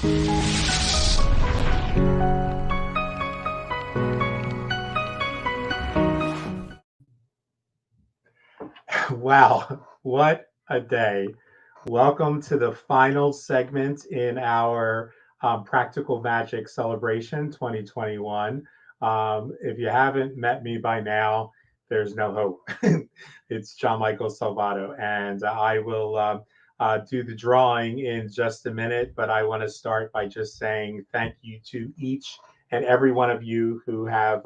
Wow, what a day. Welcome to the final segment in our Practical Magic Celebration 2021. If you haven't met me by now, there's no hope. It's Gianmichael Salvato, and I will do the drawing in just a minute, but I want to start by just saying thank you to each and every one of you who have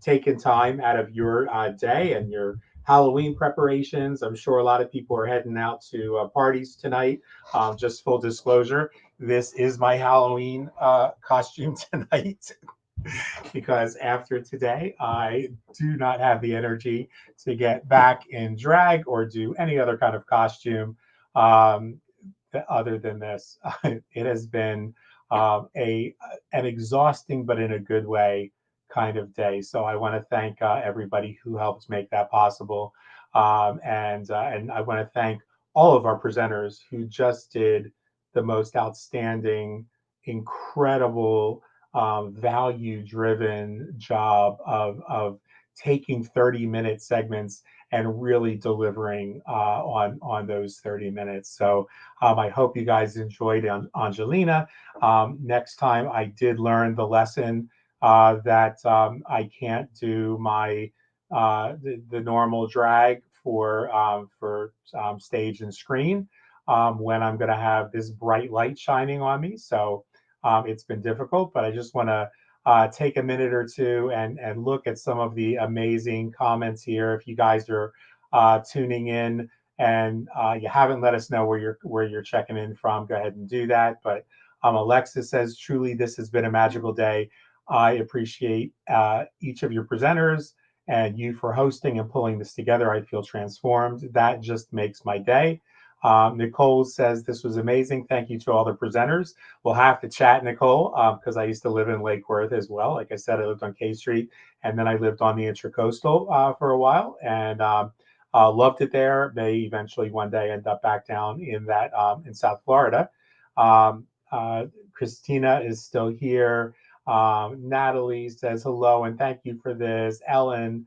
taken time out of your day and your Halloween preparations. I'm sure a lot of people are heading out to parties tonight. Just full disclosure, this is my Halloween costume tonight because after today, I do not have the energy to get back in drag or do any other kind of costume um, other than this. It has been an exhausting, but in a good way, kind of day. So I want to thank everybody who helped make that possible, and I want to thank all of our presenters who just did the most outstanding, incredible, value-driven job of taking 30-minute segments and really delivering on those 30 minutes. So I hope you guys enjoyed Angelina. Next time I did learn the lesson that I can't do my the normal drag for stage and screen when I'm going to have this bright light shining on me. So it's been difficult, but I just want to take a minute or two and look at some of the amazing comments here. If you guys are tuning in and you haven't let us know where you're checking in from, go ahead and do that. But Alexis says, truly, this has been a magical day. I appreciate each of your presenters and you for hosting and pulling this together. I feel transformed. That just makes my day. Nicole says, this was amazing. Thank you to all the presenters. We'll have to chat, Nicole, because I used to live in Lake Worth as well. Like I said, I lived on K Street, and then I lived on the Intracoastal for a while, and loved it there. They eventually one day end up back down in that in South Florida. Christina is still here. Natalie says hello and thank you for this. Ellen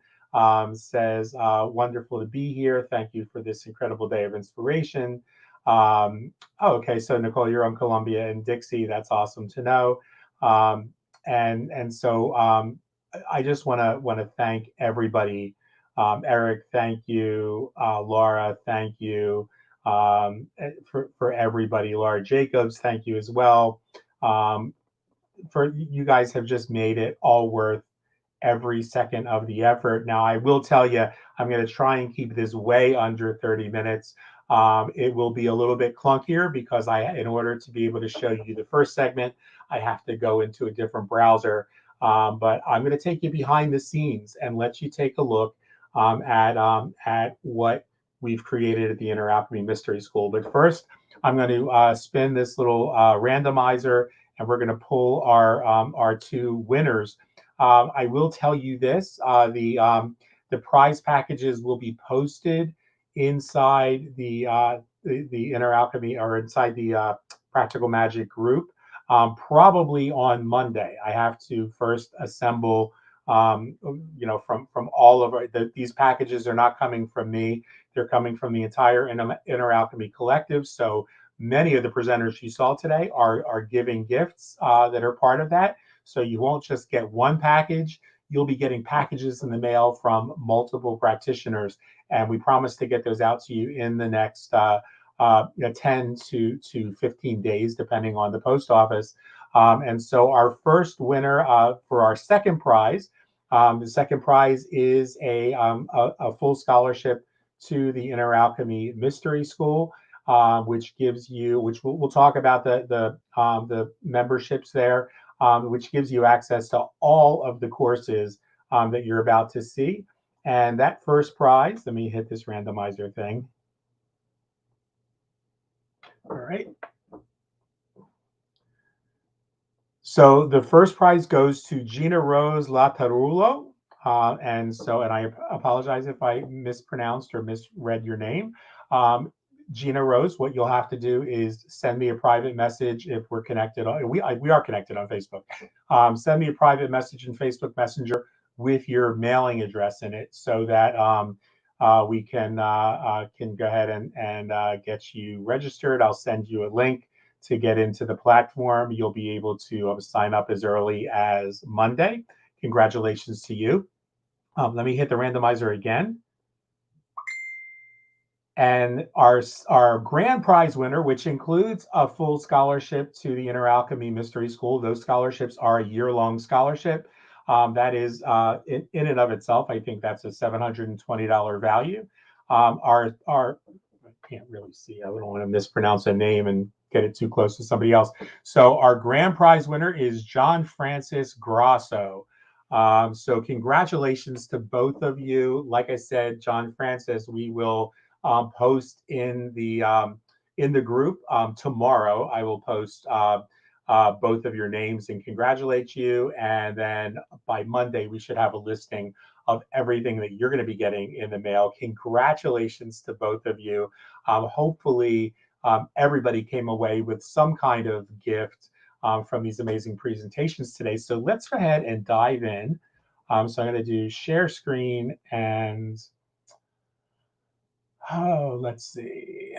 says, wonderful to be here. Thank you for this incredible day of inspiration. Okay, so Nicole, you're on Columbia and Dixie. That's awesome to know. So I just want to thank everybody. Eric, thank you. Laura, thank you. For everybody. Laura Jacobs, thank you as well. For you guys have just made it all worth every second of the effort. Now, I will tell you, I'm going to try and keep this way under 30 minutes. It will be a little bit clunkier because in order to be able to show you the first segment, I have to go into a different browser. But I'm going to take you behind the scenes and let you take a look at what we've created at the Inner Alchemy Mystery School. But first, I'm going to spin this little randomizer, and we're going to pull our two winners. I will tell you this: the prize packages will be posted inside the Inner Alchemy or inside the Practical Magic group, probably on Monday. I have to first assemble, from all of these packages are not coming from me; they're coming from the entire Inner Alchemy collective. So many of the presenters you saw today are giving gifts that are part of that. So you won't just get one package, you'll be getting packages in the mail from multiple practitioners. And we promise to get those out to you in the next 10 to 15 days, depending on the post office. And so our first winner for our second prize, the second prize is a full scholarship to the Inner Alchemy Mystery School. Which gives you, which we'll talk about the memberships there, which gives you access to all of the courses that you're about to see. And that first prize, let me hit this randomizer thing. All right. So the first prize goes to Gina Rose Latarulo. And I apologize if I mispronounced or misread your name. Gina Rose, what you'll have to do is send me a private message if we're connected. We are connected on Facebook. Send me a private message in Facebook Messenger with your mailing address in it, so that we can go ahead and get you registered. I'll send you a link to get into the platform. You'll be able to sign up as early as Monday. Congratulations to you. Let me hit the randomizer again. And our grand prize winner, which includes a full scholarship to the Inner Alchemy Mystery School, those scholarships are a year-long scholarship. That is in and of itself, I think that's a $720 value. Our I can't really see. I don't want to mispronounce a name and get it too close to somebody else. So our grand prize winner is John Francis Grasso. So congratulations to both of you. Like I said, John Francis, we will post in the group tomorrow. I will post both of your names and congratulate you. And then by Monday, we should have a listing of everything that you're going to be getting in the mail. Congratulations to both of you. Hopefully, everybody came away with some kind of gift from these amazing presentations today. So let's go ahead and dive in. So I'm going to do share screen and let's see.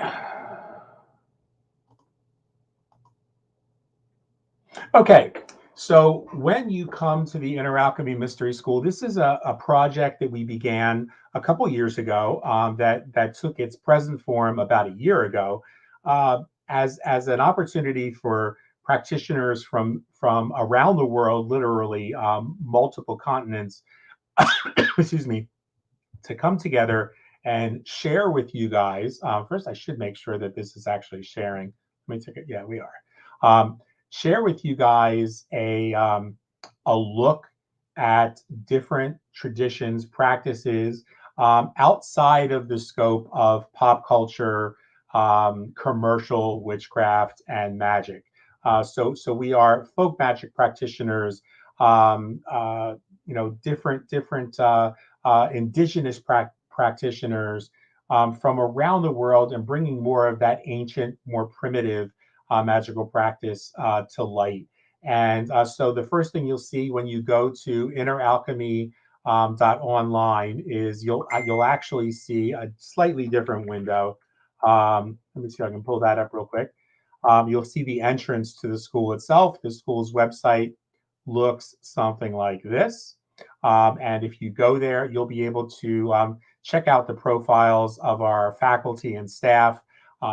Okay, so when you come to the Inner Alchemy Mystery School, this is a project that we began a couple years ago that took its present form about a year ago as an opportunity for practitioners from around the world, literally multiple continents, excuse me, to come together and share with you guys. First, I should make sure that this is actually sharing. Let me take it. Yeah, we are. Share with you guys a look at different traditions, practices outside of the scope of pop culture, commercial witchcraft, and magic. So we are folk magic practitioners. Different indigenous practitioners from around the world, and bringing more of that ancient, more primitive magical practice to light. And so the first thing you'll see when you go to inneralchemy.online is you'll actually see a slightly different window. Let me see if I can pull that up real quick. You'll see the entrance to the school itself. The school's website looks something like this. And if you go there, you'll be able to check out the profiles of our faculty and staff,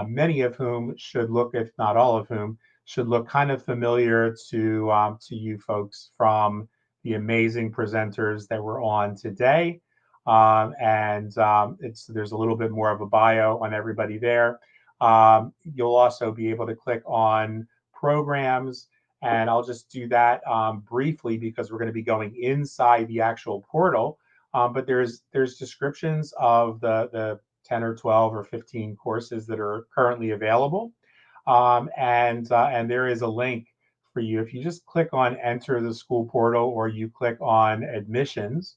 many of whom should look, if not all of whom, should look kind of familiar to you folks from the amazing presenters that were on today. There's a little bit more of a bio on everybody there. You'll also be able to click on programs, and I'll just do that briefly because we're going to be going inside the actual portal. But there's descriptions of the 10 or 12 or 15 courses that are currently available. And there is a link for you. If you just click on enter the school portal, or you click on admissions,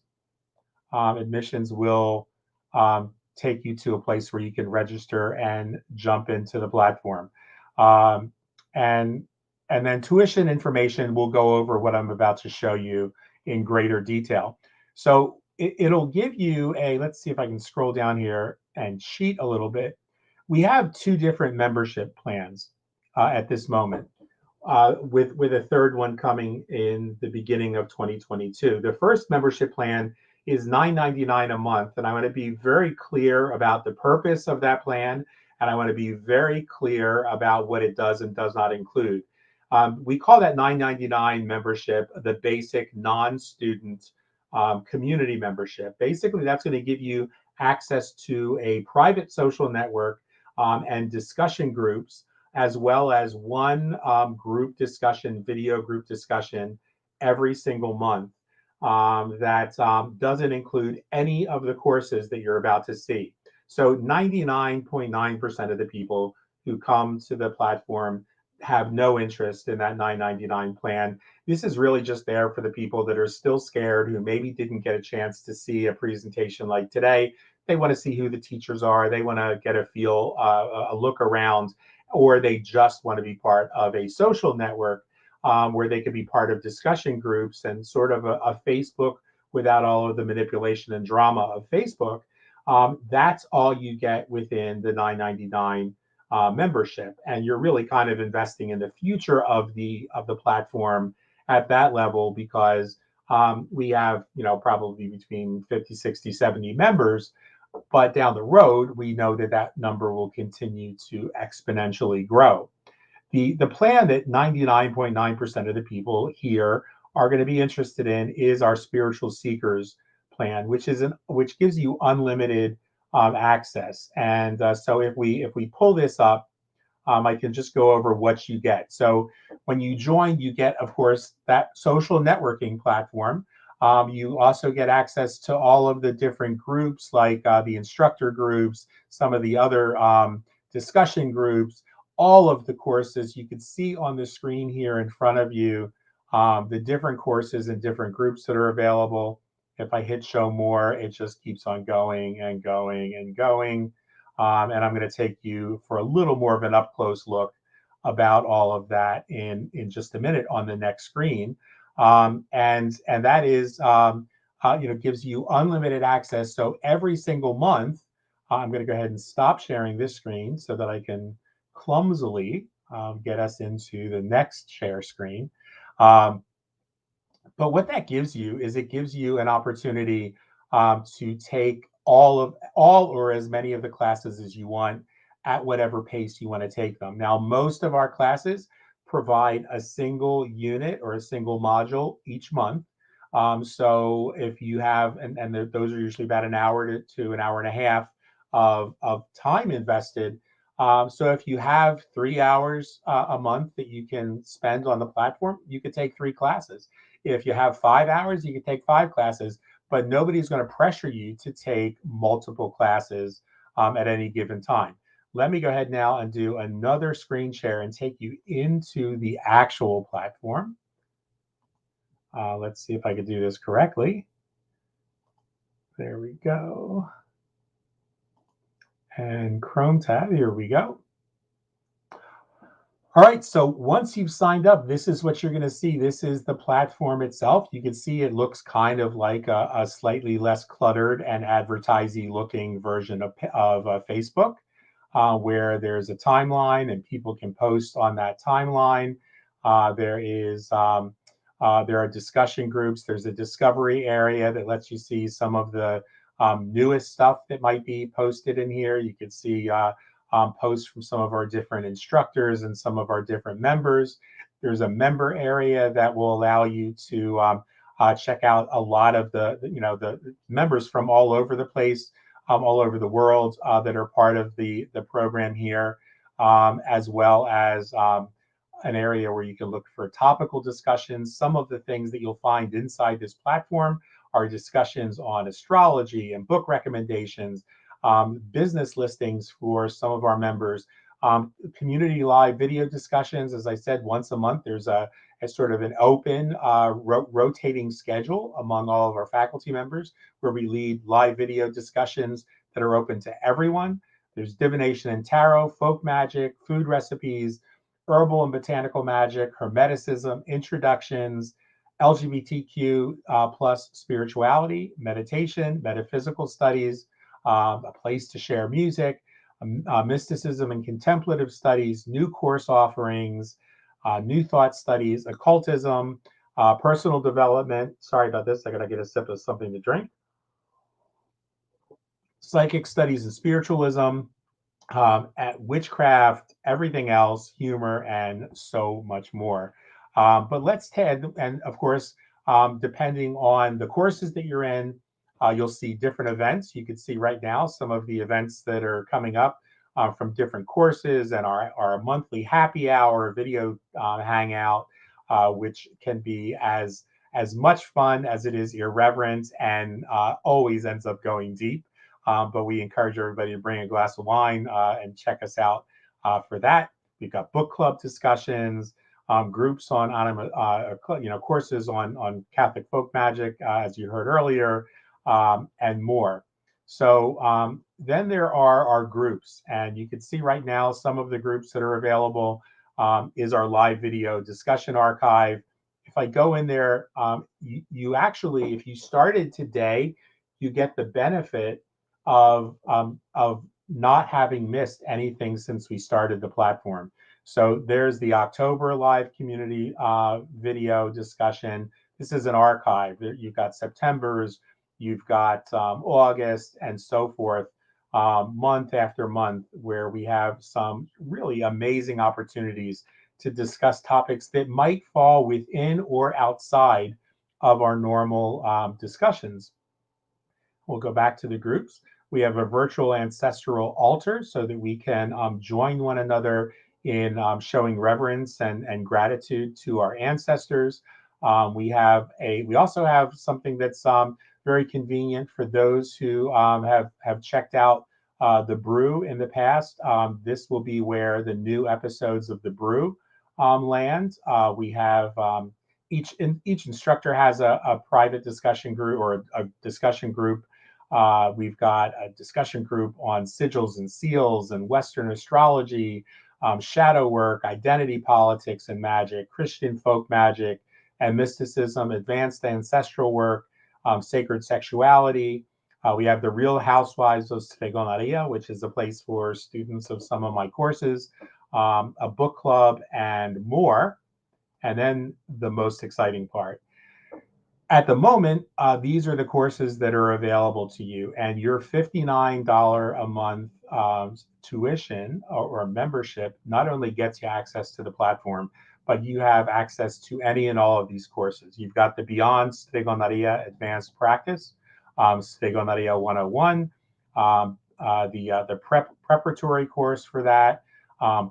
admissions will take you to a place where you can register and jump into the platform. And then tuition information will go over what I'm about to show you in greater detail. So it'll give you let's see if I can scroll down here and cheat a little bit. We have two different membership plans at this moment, with a third one coming in the beginning of 2022. The first membership plan is $9.99 a month, and I want to be very clear about the purpose of that plan, and I want to be very clear about what it does and does not include. We call that $9.99 membership the basic non-student community membership. Basically, that's going to give you access to a private social network and discussion groups, as well as one group discussion, video group discussion every single month that doesn't include any of the courses that you're about to see. So 99.9% of the people who come to the platform have no interest in that $9.99 plan. This is really just there for the people that are still scared, who maybe didn't get a chance to see a presentation like today, they want to see who the teachers are, they want to get a feel, a look around, or they just want to be part of a social network where they could be part of discussion groups and sort of a Facebook without all of the manipulation and drama of Facebook. That's all you get within the $9.99 membership, and you're really kind of investing in the future of the platform at that level, because we have, probably between 50, 60, 70 members, but down the road we know that that number will continue to exponentially grow. The plan that 99.9% of the people here are going to be interested in is our spiritual seekers plan, which gives you unlimited access. And so if we pull this up, I can just go over what you get. So when you join, you get, of course, that social networking platform. You also get access to all of the different groups, like the instructor groups, some of the other discussion groups, all of the courses. You can see on the screen here in front of you the different courses and different groups that are available. If I hit show more, it just keeps on going and going and going. And I'm going to take you for a little more of an up close look about all of that in just a minute on the next screen. And that is, gives you unlimited access. So every single month, I'm going to go ahead and stop sharing this screen so that I can clumsily get us into the next share screen. But what that gives you is it gives you an opportunity to take all or as many of the classes as you want at whatever pace you want to take them. Now, most of our classes provide a single unit or a single module each month. So if you have, and those are usually about an hour to an hour and a half of time invested. So if you have 3 hours a month that you can spend on the platform, you could take 3 classes. If you have 5 hours, you can take 5 classes, but nobody's going to pressure you to take multiple classes at any given time. Let me go ahead now and do another screen share and take you into the actual platform. Let's see if I can do this correctly. There we go. And Chrome tab, here we go. All right, so once you've signed up, this is what you're going to see. This is the platform itself. You can see it looks kind of like a slightly less cluttered and advertising looking version of Facebook, where there's a timeline and people can post on that timeline. There are discussion groups. There's a discovery area that lets you see some of the newest stuff that might be posted in here. You can see posts from some of our different instructors and some of our different members. There's a member area that will allow you to check out a lot of the members from all over the place, all over the world that are part of the program here, as well as an area where you can look for topical discussions. Some of the things that you'll find inside this platform are discussions on astrology and book recommendations, business listings for some of our members, community live video discussions. As I said, once a month, there's a sort of an open rotating schedule among all of our faculty members where we lead live video discussions that are open to everyone. There's divination and tarot, folk magic, food recipes, herbal and botanical magic, hermeticism, introductions, LGBTQ plus spirituality, meditation, metaphysical studies, a place to share music, mysticism and contemplative studies, new course offerings, new thought studies, occultism, personal development. Sorry about this. I got to get a sip of something to drink. Psychic studies and spiritualism, at witchcraft, everything else, humor, and so much more. But let's head, and of course, depending on the courses that you're in, you'll see different events. You can see right now some of the events that are coming up from different courses, and our monthly happy hour video hangout, which can be as much fun as it is irreverent, and always ends up going deep. But we encourage everybody to bring a glass of wine and check us out for that. We've got book club discussions, groups on courses on Catholic folk magic, as you heard earlier, and more. So then there are our groups, and you can see right now some of the groups that are available is our live video discussion archive. If I go in there, you actually, if you started today, you get the benefit of not having missed anything since we started the platform. So there's the October live community video discussion. This is an archive. You've got September's, you've got August, and so forth, month after month, where we have some really amazing opportunities to discuss topics that might fall within or outside of our normal discussions. We'll go back to the groups. We have a virtual ancestral altar so that we can join one another in showing reverence and gratitude to our ancestors. We also have something that's very convenient for those who have checked out the brew in the past. This will be where the new episodes of the brew land. We have each instructor has a private discussion group or a discussion group. We've got a discussion group on sigils and seals and Western astrology, shadow work, identity politics and magic, Christian folk magic and mysticism, advanced ancestral work, sacred sexuality. We have the Real Housewives of Svegonaria, which is a place for students of some of my courses, a book club, and more. And then the most exciting part. At the moment, these are the courses that are available to you, and your $59 a month tuition or membership not only gets you access to the platform, but you have access to any and all of these courses. You've got the Beyond Stregonaria Advanced Practice, Stregonaria 101, the preparatory course for that,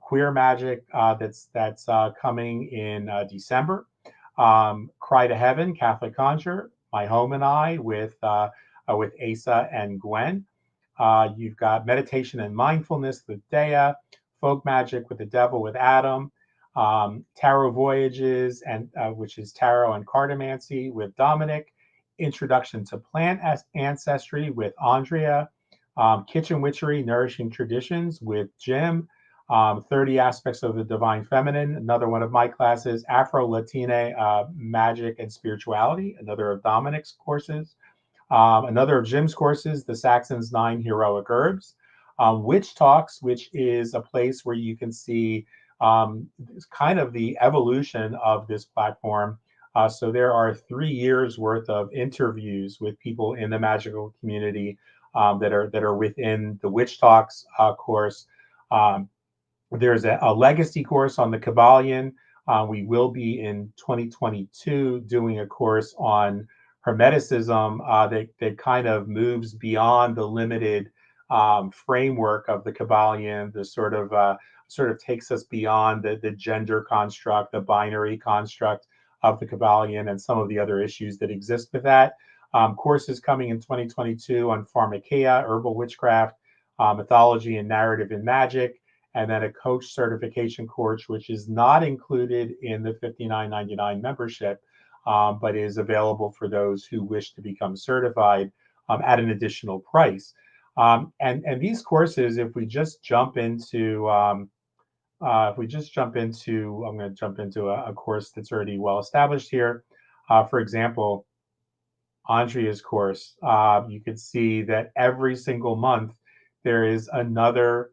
Queer Magic that's coming in December. Cry to Heaven, Catholic Conjure, My Home and I with Asa and Gwen. You've got Meditation and Mindfulness with Dea, Folk Magic with the Devil with Adam, Tarot Voyages, and which is Tarot and Cartomancy with Dominic, Introduction to Plant Ancestry with Andrea, Kitchen Witchery, Nourishing Traditions with Jim, 30 Aspects of the Divine Feminine, another one of my classes, Afro-Latina Magic and Spirituality, another of Dominic's courses, another of Jim's courses, the Saxon's 9 Heroic Herbs, Witch Talks, which is a place where you can see kind of the evolution of this platform. So there are 3 years worth of interviews with people in the magical community that are within the Witch Talks course. There's a legacy course on the Kabbalion. We will be in 2022 doing a course on Hermeticism that kind of moves beyond the limited framework of the Kabbalion, the sort of takes us beyond the gender construct, the binary construct of the Kabbalion, and some of the other issues that exist with that. Courses coming in 2022 on Pharmakeia, herbal witchcraft, mythology and narrative in magic, and then a coach certification course, which is not included in the $59.99 membership, but is available for those who wish to become certified at an additional price. And these courses, if we just jump into, I'm going to jump into a course that's already well established here. For example, Andrea's course, you could see that every single month there is another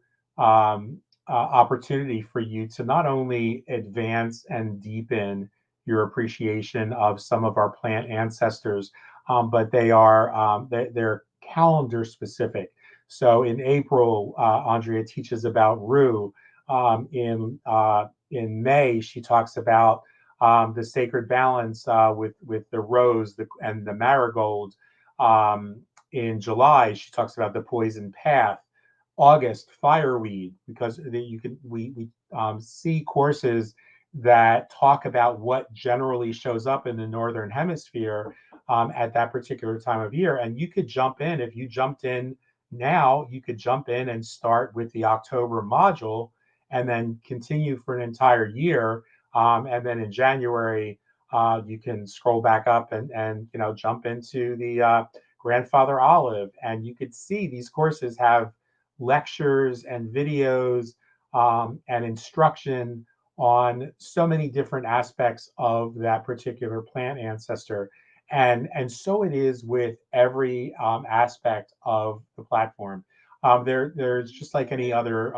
opportunity for you to not only advance and deepen your appreciation of some of our plant ancestors, but they're calendar specific. So in April, Andrea teaches about Rue. In May, she talks about the sacred balance with the rose and the marigold. In July, she talks about the poison path. August, fireweed, because we see courses that talk about what generally shows up in the northern hemisphere at that particular time of year. And you could jump in. If you jumped in now, you could jump in and start with the October module and then continue for an entire year. And then in January, you can scroll back up and jump into the Grandfather Olive. And you could see these courses have lectures and videos and instruction on so many different aspects of that particular plant ancestor. And so it is with every aspect of the platform. There's just like any other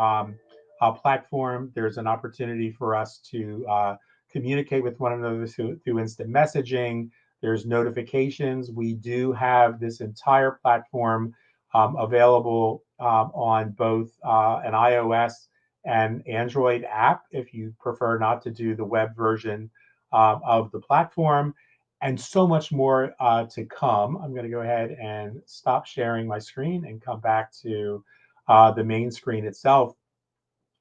platform, there's an opportunity for us to communicate with one another through instant messaging. There's notifications. We do have this entire platform available on both an iOS and Android app if you prefer not to do the web version of the platform, and so much more to come. I'm going to go ahead and stop sharing my screen and come back to the main screen itself.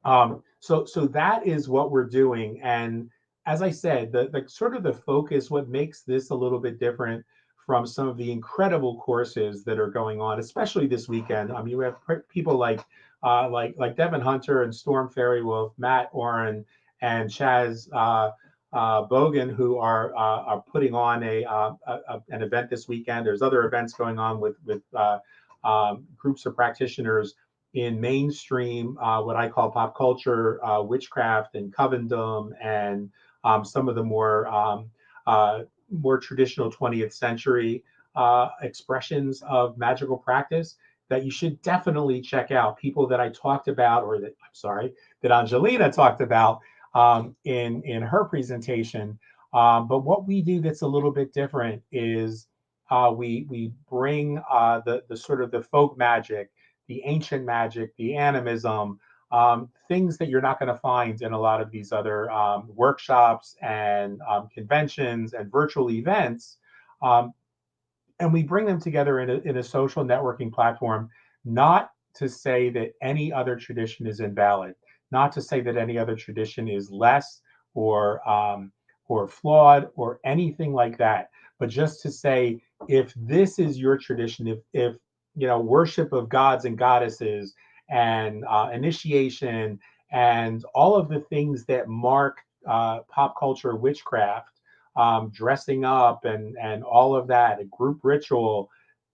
So that is what we're doing. And as I said, the sort of the focus, what makes this a little bit different from some of the incredible courses that are going on, especially this weekend. You have people like Devin Hunter and Storm Fairy Wolf, Matt Oren, and Chaz Bogan, who are putting on an event this weekend. There's other events going on with groups of practitioners in mainstream, what I call pop culture, witchcraft and covendom, and some of the more traditional 20th century expressions of magical practice that you should definitely check out. People that I talked about, or that Angelina talked about in her presentation. But what we do that's a little bit different is we bring the sort of the folk magic, the ancient magic, the animism, things that you're not going to find in a lot of these other workshops and conventions and virtual events. And we bring them together in a social networking platform, not to say that any other tradition is invalid, not to say that any other tradition is less or flawed or anything like that, but just to say, if this is your tradition, if worship of gods and goddesses and initiation and all of the things that mark pop culture witchcraft, dressing up and all of that, a group ritual,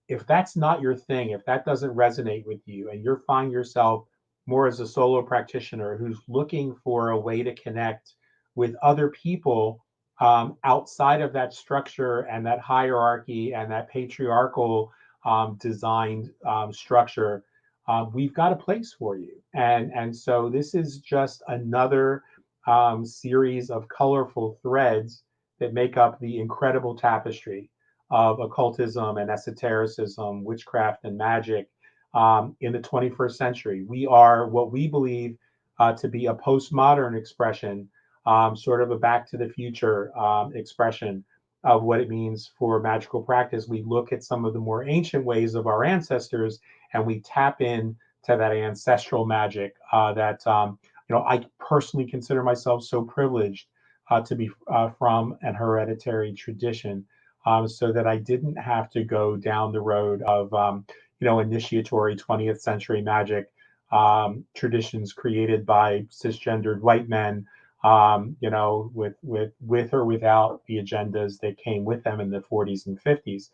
if that's not your thing, if that doesn't resonate with you, and you find yourself more as a solo practitioner who's looking for a way to connect with other people outside of that structure and that hierarchy and that patriarchal designed structure, we've got a place for you. And so this is just another series of colorful threads that make up the incredible tapestry of occultism and esotericism, witchcraft and magic in the 21st century. We are what we believe to be a postmodern expression, sort of a back to the future expression of what it means for magical practice. We look at some of the more ancient ways of our ancestors and we tap in to that ancestral magic that I personally consider myself so privileged to be from an hereditary tradition, so that I didn't have to go down the road of initiatory 20th century magic traditions created by cisgendered white men, with or without the agendas that came with them in the 40s and 50s.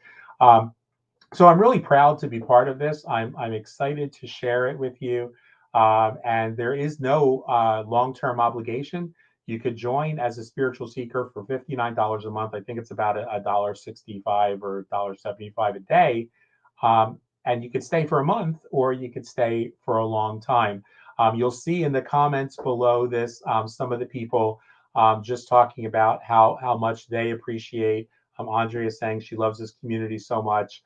So I'm really proud to be part of this. I'm excited to share it with you. And there is no long-term obligation. You could join as a spiritual seeker for $59 a month. I think it's about $1.65 or $1.75 a day. And you could stay for a month or you could stay for a long time. You'll see in the comments below this, some of the people just talking about how much they appreciate. Andrea saying she loves this community so much.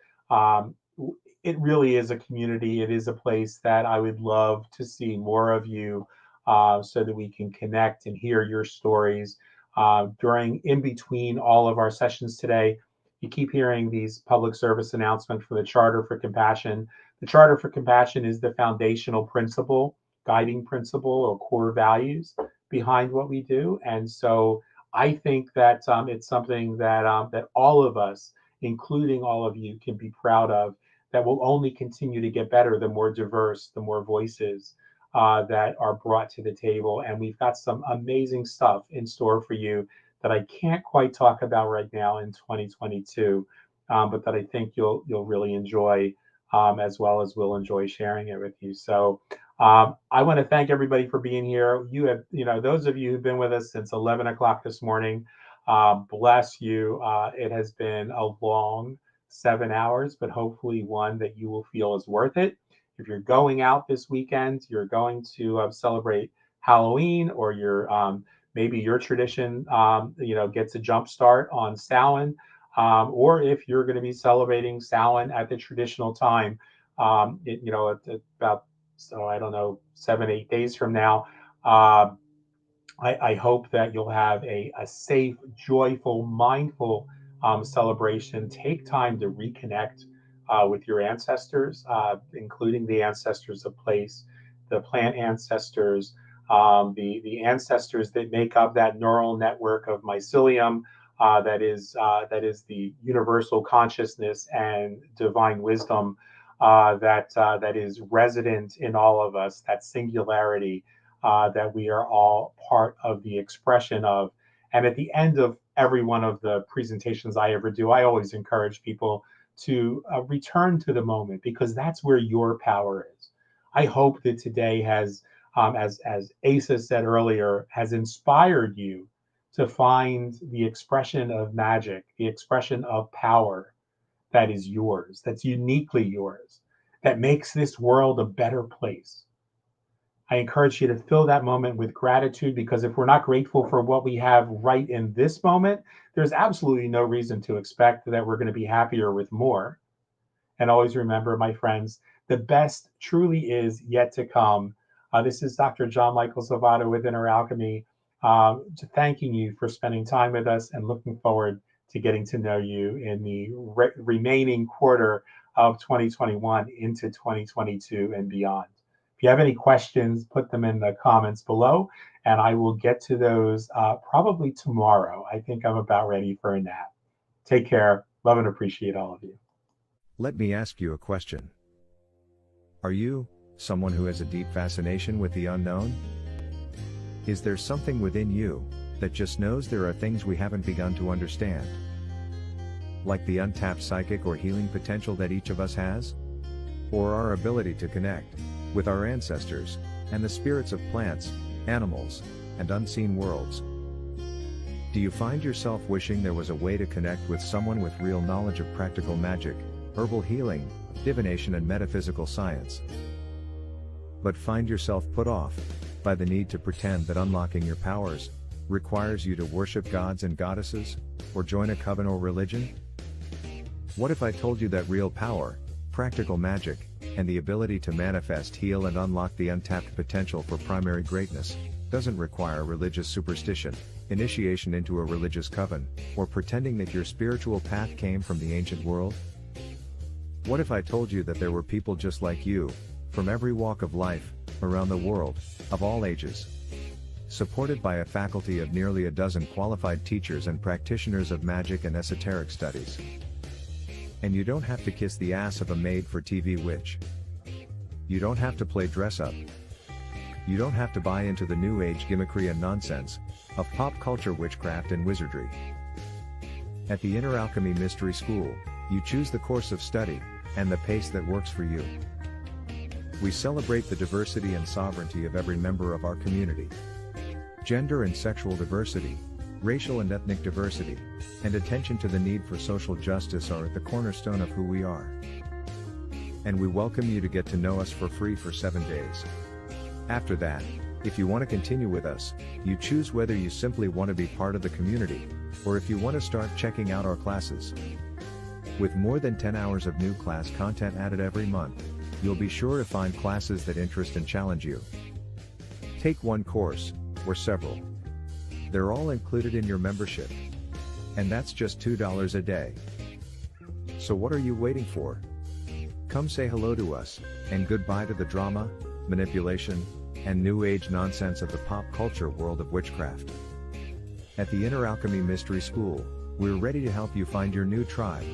It really is a community. It is a place that I would love to see more of you, so that we can connect and hear your stories. In between all of our sessions today, you keep hearing these public service announcements for the Charter for Compassion. The Charter for Compassion is the foundational principle, guiding principle, or core values behind what we do. And so I think that it's something that all of us, including all of you, can be proud of, that will only continue to get better the more diverse, the more voices that are brought to the table. And we've got some amazing stuff in store for you that I can't quite talk about right now in 2022. but that I think you'll really enjoy, as well as we'll enjoy sharing it with you. So I want to thank everybody for being here. You have, those of you who've been with us since 11 o'clock this morning, bless you. It has been a long 7 hours, but hopefully one that you will feel is worth it. If you're going out this weekend, you're going to celebrate Halloween, or maybe your tradition, gets a jump start on Samhain, or if you're going to be celebrating Samhain at the traditional time, about, so I don't know, 7-8 days from now. I hope that you'll have a safe, joyful, mindful celebration. Take time to reconnect with your ancestors, including the ancestors of place, the plant ancestors, the ancestors that make up that neural network of mycelium, that is the universal consciousness and divine wisdom that is resident in all of us, that singularity that we are all part of the expression of. And at the end of every one of the presentations I ever do, I always encourage people to return to the moment, because that's where your power is. I hope that today has, as Asa said earlier, has inspired you to find the expression of magic, the expression of power that is yours, that's uniquely yours, that makes this world a better place. I encourage you to fill that moment with gratitude, because if we're not grateful for what we have right in this moment, there's absolutely no reason to expect that we're going to be happier with more. And always remember, my friends, the best truly is yet to come. This is Dr. Gianmichael Salvato with Inner Alchemy, thanking you for spending time with us and looking forward to getting to know you in the remaining quarter of 2021 into 2022 and beyond. If you have any questions, put them in the comments below, and I will get to those probably tomorrow. I think I'm about ready for a nap. Take care. Love and appreciate all of you. Let me ask you a question. Are you someone who has a deep fascination with the unknown? Is there something within you that just knows there are things we haven't begun to understand? Like the untapped psychic or healing potential that each of us has? Or our ability to connect with our ancestors and the spirits of plants, animals, and unseen worlds? Do you find yourself wishing there was a way to connect with someone with real knowledge of practical magic, herbal healing, divination, and metaphysical science, but find yourself put off by the need to pretend that unlocking your powers requires you to worship gods and goddesses, or join a coven or religion? What if I told you that real power, practical magic, and the ability to manifest, heal, and unlock the untapped potential for primary greatness doesn't require religious superstition, initiation into a religious coven, or pretending that your spiritual path came from the ancient world? What if I told you that there were people just like you, from every walk of life, around the world, of all ages, supported by a faculty of nearly a dozen qualified teachers and practitioners of magic and esoteric studies? And you don't have to kiss the ass of a made-for-TV witch. You don't have to play dress-up. You don't have to buy into the new age gimmickry and nonsense of pop culture witchcraft and wizardry. At the Inner Alchemy Mystery School, you choose the course of study and the pace that works for you. We celebrate the diversity and sovereignty of every member of our community. Gender and sexual diversity, racial and ethnic diversity, and attention to the need for social justice are at the cornerstone of who we are. And we welcome you to get to know us for free for 7 days. After that, if you want to continue with us, you choose whether you simply want to be part of the community, or if you want to start checking out our classes. With more than 10 hours of new class content added every month, you'll be sure to find classes that interest and challenge you. Take one course, or several. They're all included in your membership. And that's just $2 a day. So what are you waiting for? Come say hello to us, and goodbye to the drama, manipulation, and new age nonsense of the pop culture world of witchcraft. At the Inner Alchemy Mystery School, we're ready to help you find your new tribe.